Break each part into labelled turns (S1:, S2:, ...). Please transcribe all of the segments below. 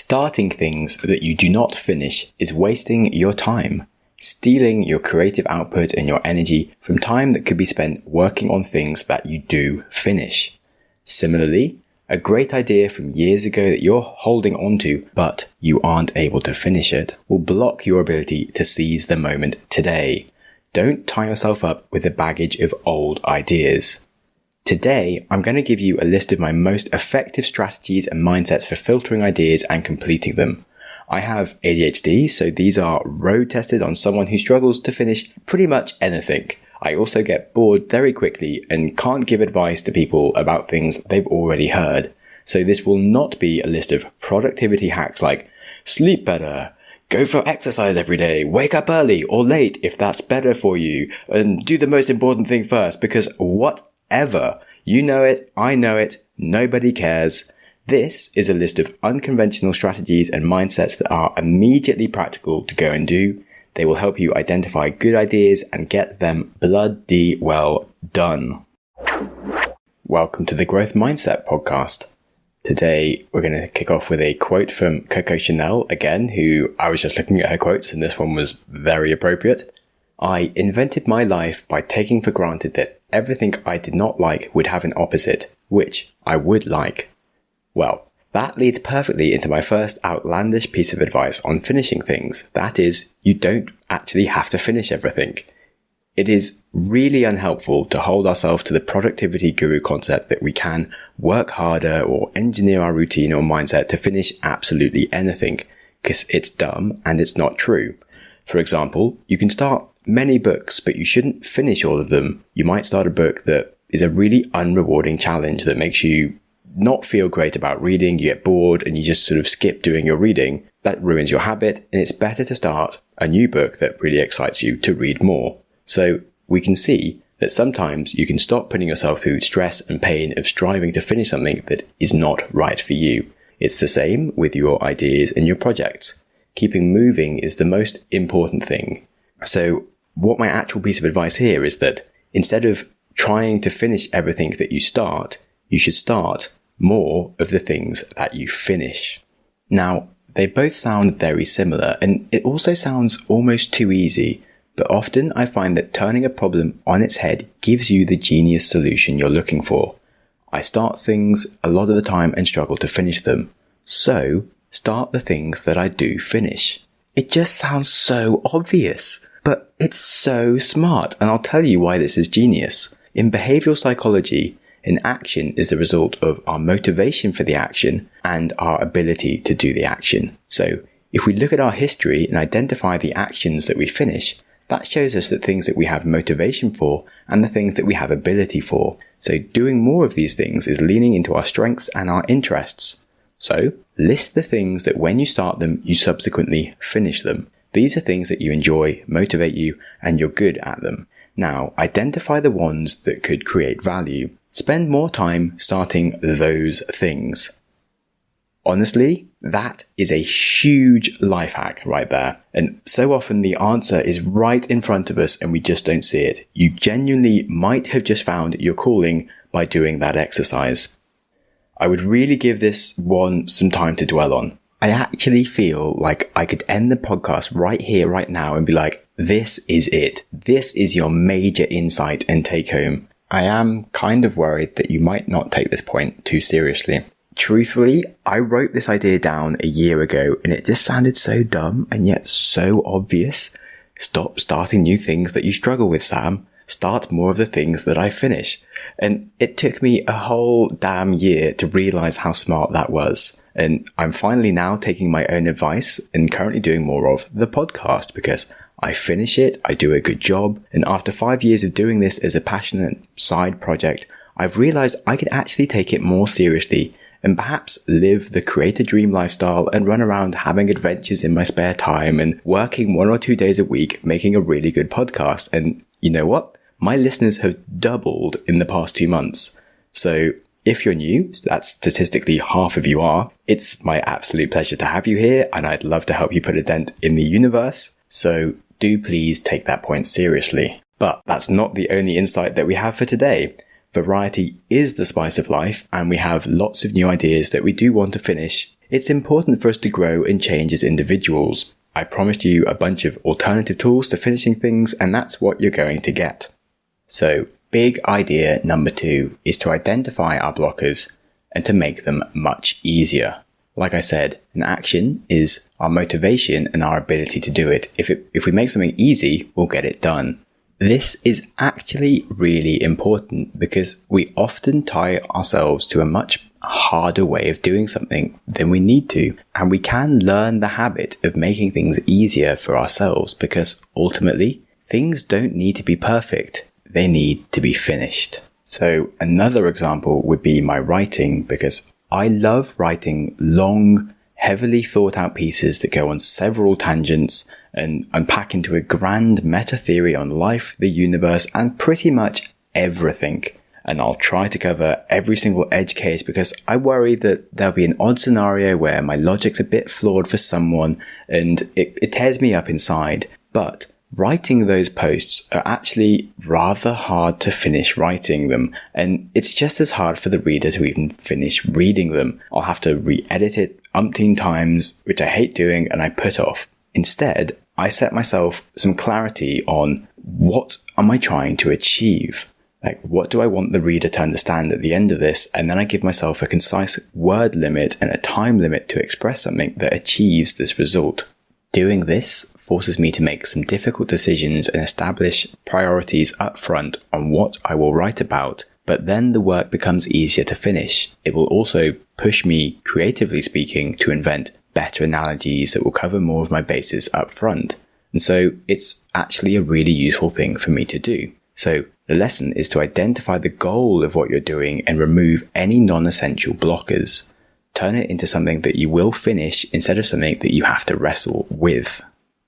S1: Starting things that you do not finish is wasting your time, stealing your creative output and your energy from time that could be spent working on things that you do finish. Similarly, a great idea from years ago that you're holding onto, but you aren't able to finish it, will block your ability to seize the moment today. Don't tie yourself up with the baggage of old ideas. Today, I'm going to give you a list of my most effective strategies and mindsets for filtering ideas and completing them. I have ADHD, so these are road tested on someone who struggles to finish pretty much anything. I also get bored very quickly and can't give advice to people about things they've already heard. So this will not be a list of productivity hacks like sleep better, go for exercise every day, wake up early or late if that's better for you, and do the most important thing first, because whatever. You know it, I know it, nobody cares. This is a list of unconventional strategies and mindsets that are immediately practical to go and do. They will help you identify good ideas and get them bloody well done. Welcome to the Growth Mindset Podcast. Today, we're going to kick off with a quote from Coco Chanel again, who I was just looking at her quotes and this one was very appropriate. I invented my life by taking for granted that everything I did not like would have an opposite, which I would like. Well, that leads perfectly into my first outlandish piece of advice on finishing things. That is, you don't actually have to finish everything. It is really unhelpful to hold ourselves to the productivity guru concept that we can work harder or engineer our routine or mindset to finish absolutely anything, because it's dumb and it's not true. For example, you can start many books, but you shouldn't finish all of them. You might start a book that is a really unrewarding challenge that makes you not feel great about reading, you get bored and you just sort of skip doing your reading. That ruins your habit, and it's better to start a new book that really excites you to read more. So we can see that sometimes you can stop putting yourself through stress and pain of striving to finish something that is not right for you. It's the same with your ideas and your projects. Keeping moving is the most important thing. So what my actual piece of advice here is that instead of trying to finish everything that you start, you should start more of the things that you finish. Now, they both sound very similar, and it also sounds almost too easy, but often I find that turning a problem on its head gives you the genius solution you're looking for. I start things a lot of the time and struggle to finish them. So, start the things that I do finish. It just sounds so obvious, but it's so smart, and I'll tell you why this is genius. In behavioral psychology, an action is the result of our motivation for the action and our ability to do the action. So if we look at our history and identify the actions that we finish, that shows us the things that we have motivation for and the things that we have ability for. So doing more of these things is leaning into our strengths and our interests. So list the things that when you start them, you subsequently finish them. These are things that you enjoy, motivate you, and you're good at them. Now, identify the ones that could create value. Spend more time starting those things. Honestly, that is a huge life hack right there. And so often the answer is right in front of us and we just don't see it. You genuinely might have just found your calling by doing that exercise. I would really give this one some time to dwell on. I actually feel like I could end the podcast right here, right now and be like, this is it. This is your major insight and take home. I am kind of worried that you might not take this point too seriously. Truthfully, I wrote this idea down a year ago and it just sounded so dumb and yet so obvious. Stop starting new things that you struggle with, Sam. Start more of the things that I finish. And it took me a whole damn year to realize how smart that was. And I'm finally now taking my own advice and currently doing more of the podcast because I finish it, I do a good job, and after 5 years of doing this as a passionate side project, I've realized I could actually take it more seriously and perhaps live the creator dream lifestyle and run around having adventures in my spare time and working 1 or 2 days a week making a really good podcast. And you know what? My listeners have doubled in the past 2 months. So if you're new, that's statistically half of you are, it's my absolute pleasure to have you here and I'd love to help you put a dent in the universe. So do please take that point seriously. But that's not the only insight that we have for today. Variety is the spice of life, and we have lots of new ideas that we do want to finish It's important for us to grow and change as individuals. I promised you a bunch of alternative tools to finishing things, and that's what you're going to get. So, big idea number 2 is to identify our blockers and to make them much easier. Like I said, an action is our motivation and our ability to do it. If we make something easy, we'll get it done. This is actually really important because we often tie ourselves to a much harder way of doing something than we need to. And we can learn the habit of making things easier for ourselves because ultimately, things don't need to be perfect. They need to be finished. So another example would be my writing, because I love writing long, heavily thought out pieces that go on several tangents and unpack into a grand meta theory on life, the universe, and pretty much everything. And I'll try to cover every single edge case because I worry that there'll be an odd scenario where my logic's a bit flawed for someone and it tears me up inside. But writing those posts are actually rather hard to finish writing them, and it's just as hard for the reader to even finish reading them. I'll have to re-edit it umpteen times, which I hate doing and I put off. Instead, I set myself some clarity on what am I trying to achieve? Like, what do I want the reader to understand at the end of this? And then I give myself a concise word limit and a time limit to express something that achieves this result. Doing this forces me to make some difficult decisions and establish priorities up front on what I will write about, but then the work becomes easier to finish. It will also push me, creatively speaking, to invent better analogies that will cover more of my bases up front. And so it's actually a really useful thing for me to do. So the lesson is to identify the goal of what you're doing and remove any non-essential blockers. Turn it into something that you will finish instead of something that you have to wrestle with.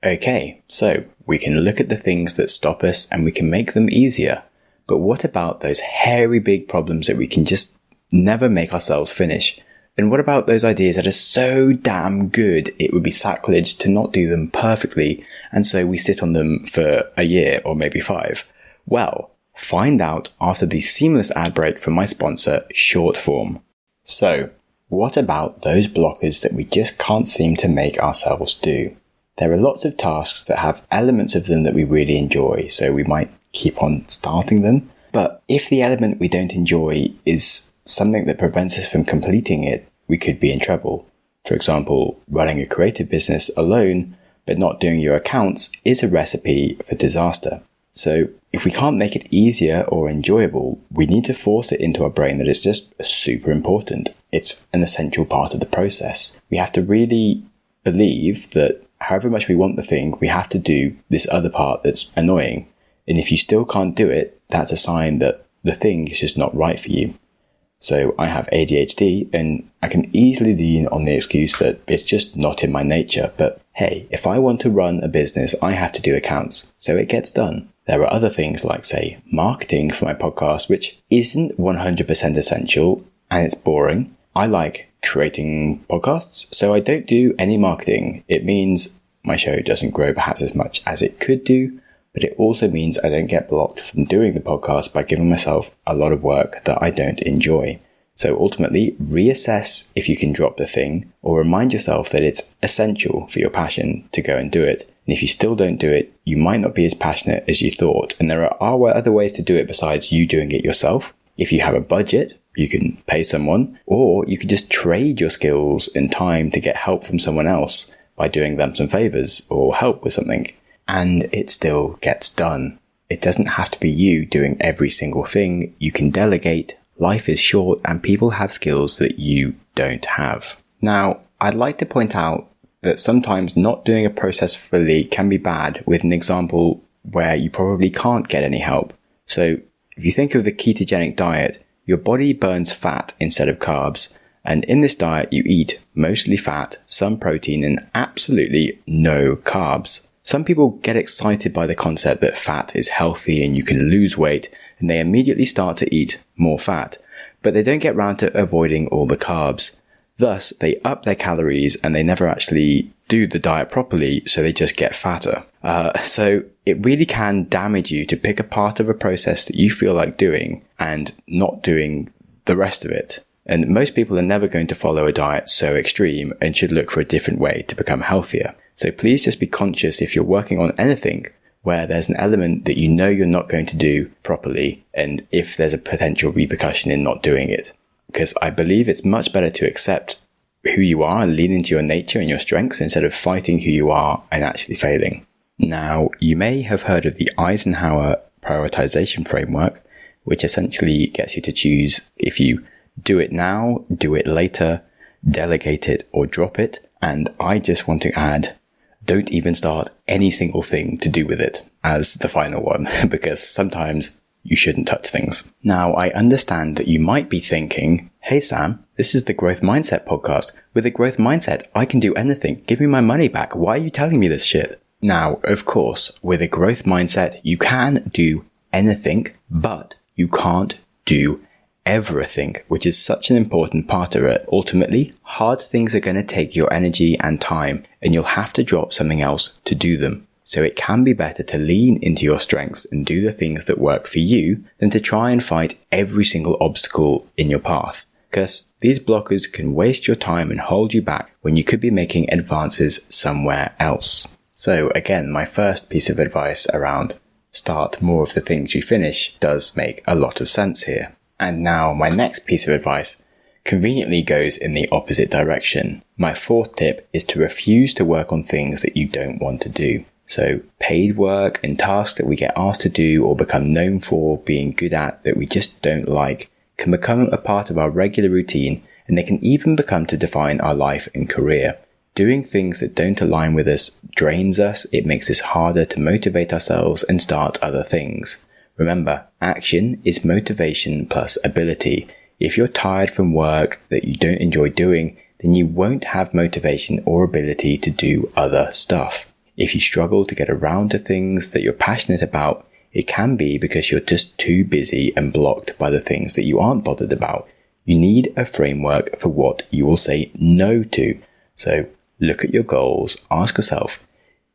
S1: Okay, so we can look at the things that stop us and we can make them easier. But what about those hairy big problems that we can just never make ourselves finish? And what about those ideas that are so damn good it would be sacrilege to not do them perfectly, and so we sit on them for a year or maybe 5? Well, find out after the seamless ad break from my sponsor, Shortform. So, what about those blockers that we just can't seem to make ourselves do? There are lots of tasks that have elements of them that we really enjoy, so we might keep on starting them. But if the element we don't enjoy is something that prevents us from completing it, we could be in trouble. For example, running a creative business alone, but not doing your accounts is a recipe for disaster. So if we can't make it easier or enjoyable, we need to force it into our brain that it's just super important. It's an essential part of the process. We have to really believe that however much we want the thing, we have to do this other part that's annoying. And if you still can't do it, that's a sign that the thing is just not right for you. So I have ADHD and I can easily lean on the excuse that it's just not in my nature. But hey, if I want to run a business, I have to do accounts. So it gets done. There are other things like, say, marketing for my podcast, which isn't 100% essential and it's boring. I like creating podcasts, so I don't do any marketing. It means my show doesn't grow perhaps as much as it could do, but it also means I don't get blocked from doing the podcast by giving myself a lot of work that I don't enjoy. So ultimately, reassess if you can drop the thing, or remind yourself that it's essential for your passion to go and do it. And if you still don't do it, you might not be as passionate as you thought. And there are other ways to do it besides you doing it yourself. If you have a budget, you can pay someone, or you can just trade your skills and time to get help from someone else by doing them some favors or help with something. And it still gets done. It doesn't have to be you doing every single thing. You can delegate. Life is short and people have skills that you don't have. Now, I'd like to point out that sometimes not doing a process fully can be bad, with an example where you probably can't get any help. So if you think of the ketogenic diet, your body burns fat instead of carbs. And in this diet, you eat mostly fat, some protein, and absolutely no carbs. Some people get excited by the concept that fat is healthy and you can lose weight, and they immediately start to eat more fat, but they don't get round to avoiding all the carbs. Thus, they up their calories and they never actually do the diet properly, so they just get fatter. So it really can damage you to pick a part of a process that you feel like doing and not doing the rest of it. And most people are never going to follow a diet so extreme and should look for a different way to become healthier. So please just be conscious if you're working on anything where there's an element that you know you're not going to do properly, and if there's a potential repercussion in not doing it. Because I believe it's much better to accept who you are and lean into your nature and your strengths instead of fighting who you are and actually failing. Now, you may have heard of the Eisenhower prioritization framework, which essentially gets you to choose if you do it now, do it later, delegate it, or drop it. And I just want to add, don't even start any single thing to do with it as the final one, because sometimes you shouldn't touch things. Now, I understand that you might be thinking, hey Sam, this is the Growth Mindset podcast. With a growth mindset, I can do anything. Give me my money back. Why are you telling me this shit? Now, of course, with a growth mindset, you can do anything, but you can't do everything, which is such an important part of it. Ultimately, hard things are going to take your energy and time, and you'll have to drop something else to do them. So it can be better to lean into your strengths and do the things that work for you than to try and fight every single obstacle in your path. Because these blockers can waste your time and hold you back when you could be making advances somewhere else. So again, my first piece of advice around start more of the things you finish does make a lot of sense here. And now my next piece of advice conveniently goes in the opposite direction. My fourth tip is to refuse to work on things that you don't want to do. So paid work and tasks that we get asked to do or become known for being good at that we just don't like can become a part of our regular routine, and they can even become to define our life and career. Doing things that don't align with us drains us. It makes it harder to motivate ourselves and start other things. Remember, action is motivation plus ability. If you're tired from work that you don't enjoy doing, then you won't have motivation or ability to do other stuff. If you struggle to get around to things that you're passionate about, it can be because you're just too busy and blocked by the things that you aren't bothered about. You need a framework for what you will say no to. So look at your goals, ask yourself,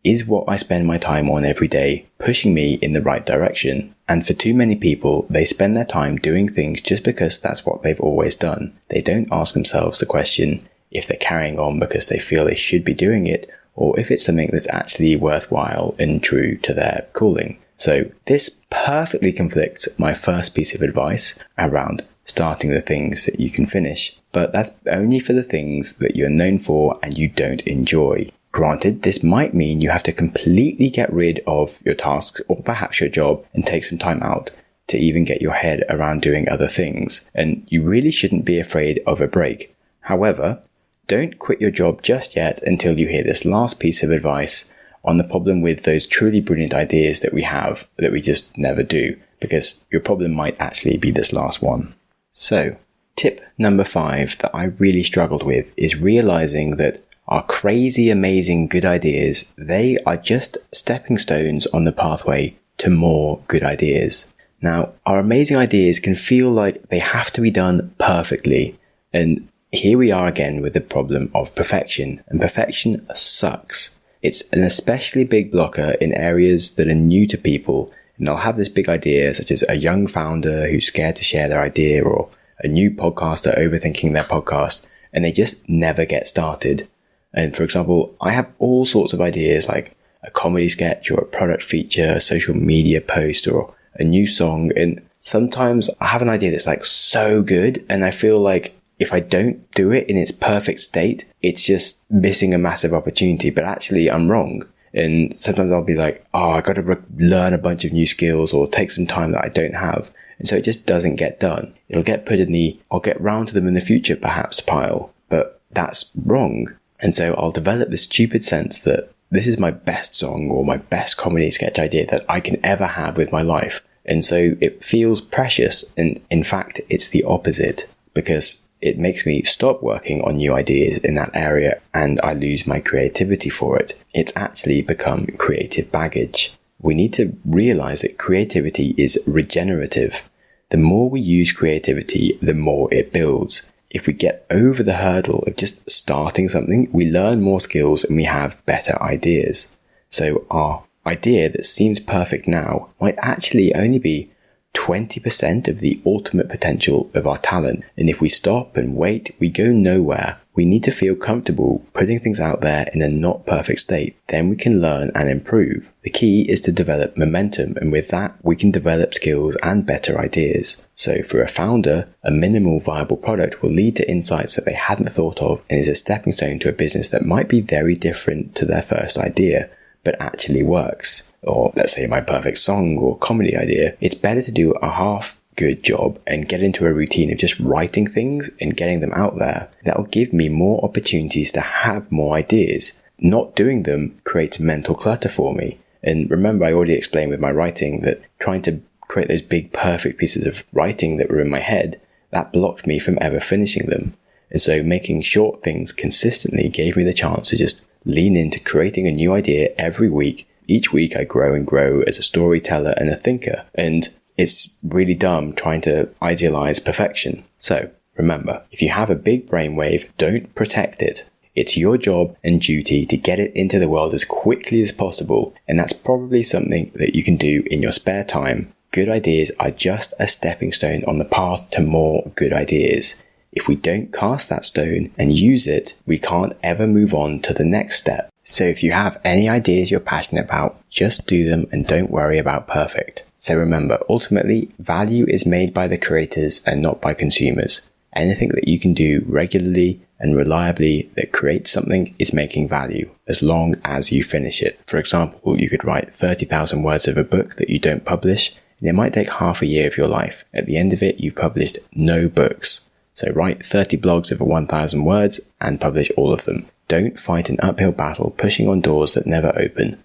S1: is what I spend my time on every day pushing me in the right direction? And for too many people, they spend their time doing things just because that's what they've always done. They don't ask themselves the question if they're carrying on because they feel they should be doing it, or if it's something that's actually worthwhile and true to their calling. So this perfectly conflicts my first piece of advice around starting the things that you can finish, but that's only for the things that you're known for and you don't enjoy. Granted, this might mean you have to completely get rid of your tasks or perhaps your job and take some time out to even get your head around doing other things, and you really shouldn't be afraid of a break. However, don't quit your job just yet until you hear this last piece of advice on the problem with those truly brilliant ideas that we have that we just never do, because your problem might actually be this last one. So, tip number 5 that I really struggled with is realizing that our crazy, amazing good ideas, they are just stepping stones on the pathway to more good ideas. Now, our amazing ideas can feel like they have to be done perfectly, and here we are again with the problem of perfection, and perfection sucks. It's an especially big blocker in areas that are new to people, and they'll have this big idea, such as a young founder who's scared to share their idea, or a new podcaster overthinking their podcast, and they just never get started. And for example, I have all sorts of ideas like a comedy sketch or a product feature, a social media post, or a new song, and sometimes I have an idea that's like so good, and I feel like if I don't do it in its perfect state, it's just missing a massive opportunity, but actually I'm wrong. And sometimes I'll be like, I got to learn a bunch of new skills or take some time that I don't have. And so it just doesn't get done. It'll get put in the, I'll get round to them in the future perhaps pile, but that's wrong. And so I'll develop this stupid sense that this is my best song or my best comedy sketch idea that I can ever have with my life. And so it feels precious. And in fact, it's the opposite, because it makes me stop working on new ideas in that area and I lose my creativity for it. It's actually become creative baggage. We need to realize that creativity is regenerative. The more we use creativity, the more it builds. If we get over the hurdle of just starting something, we learn more skills and we have better ideas. So our idea that seems perfect now might actually only be 20% of the ultimate potential of our talent. And if we stop and wait, we go nowhere. We need to feel comfortable putting things out there in a not perfect state. Then we can learn and improve. The key is to develop momentum, and with that, we can develop skills and better ideas. So for a founder, a minimal viable product will lead to insights that they hadn't thought of and is a stepping stone to a business that might be very different to their first idea, but actually works. Or let's say my perfect song or comedy idea. It's better to do a half good job and get into a routine of just writing things and getting them out there. That'll give me more opportunities to have more ideas. Not doing them creates mental clutter for me. And remember, I already explained with my writing that trying to create those big perfect pieces of writing that were in my head, that blocked me from ever finishing them. And so making short things consistently gave me the chance to just lean into creating a new idea every week. Each week I grow and grow as a storyteller and a thinker. And it's really dumb trying to idealize perfection. So remember, if you have a big brainwave, don't protect it. It's your job and duty to get it into the world as quickly as possible. And that's probably something that you can do in your spare time. Good ideas are just a stepping stone on the path to more good ideas. If we don't cast that stone and use it, we can't ever move on to the next step. So if you have any ideas you're passionate about, just do them and don't worry about perfect. So remember, ultimately, value is made by the creators and not by consumers. Anything that you can do regularly and reliably that creates something is making value, as long as you finish it. For example, you could write 30,000 words of a book that you don't publish, and it might take half a year of your life. At the end of it, you've published no books. So write 30 blogs over 1,000 words and publish all of them. Don't fight an uphill battle pushing on doors that never open.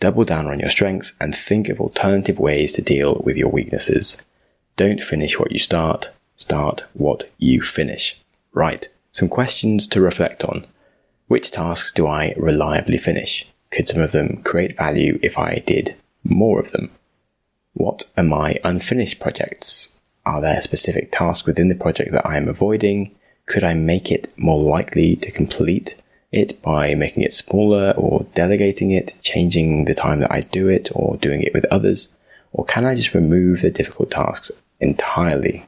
S1: Double down on your strengths and think of alternative ways to deal with your weaknesses. Don't finish what you start. Start what you finish. Right, some questions to reflect on. Which tasks do I reliably finish? Could some of them create value if I did more of them? What are my unfinished projects? Are there specific tasks within the project that I am avoiding? Could I make it more likely to complete it by making it smaller or delegating it, changing the time that I do it or doing it with others? Or can I just remove the difficult tasks entirely?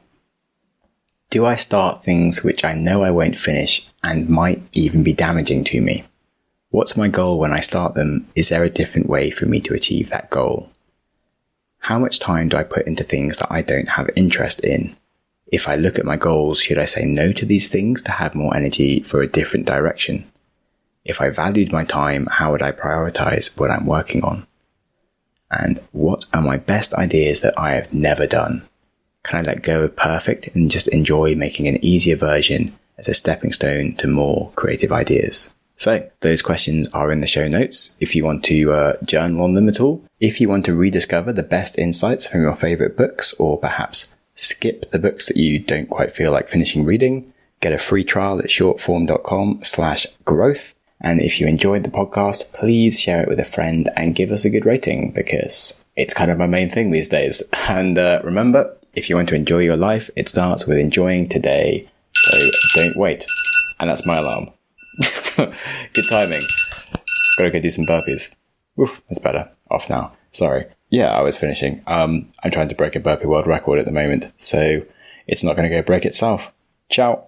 S1: Do I start things which I know I won't finish and might even be damaging to me? What's my goal when I start them? Is there a different way for me to achieve that goal? How much time do I put into things that I don't have interest in? If I look at my goals, should I say no to these things to have more energy for a different direction? If I valued my time, how would I prioritize what I'm working on? And what are my best ideas that I have never done? Can I let go of perfect and just enjoy making an easier version as a stepping stone to more creative ideas? So those questions are in the show notes if you want to journal on them at all. If you want to rediscover the best insights from your favorite books, or perhaps skip the books that you don't quite feel like finishing reading, get a free trial at shortform.com/growth. And if you enjoyed the podcast, please share it with a friend and give us a good rating, because it's kind of my main thing these days. And remember, if you want to enjoy your life, it starts with enjoying today. So don't wait. And that's my alarm. Good timing. Gotta go do some burpees. Oof, that's better. Off now. Sorry. Yeah, I was finishing. I'm trying to break a burpee world record at the moment, so it's not going to go break itself. Ciao.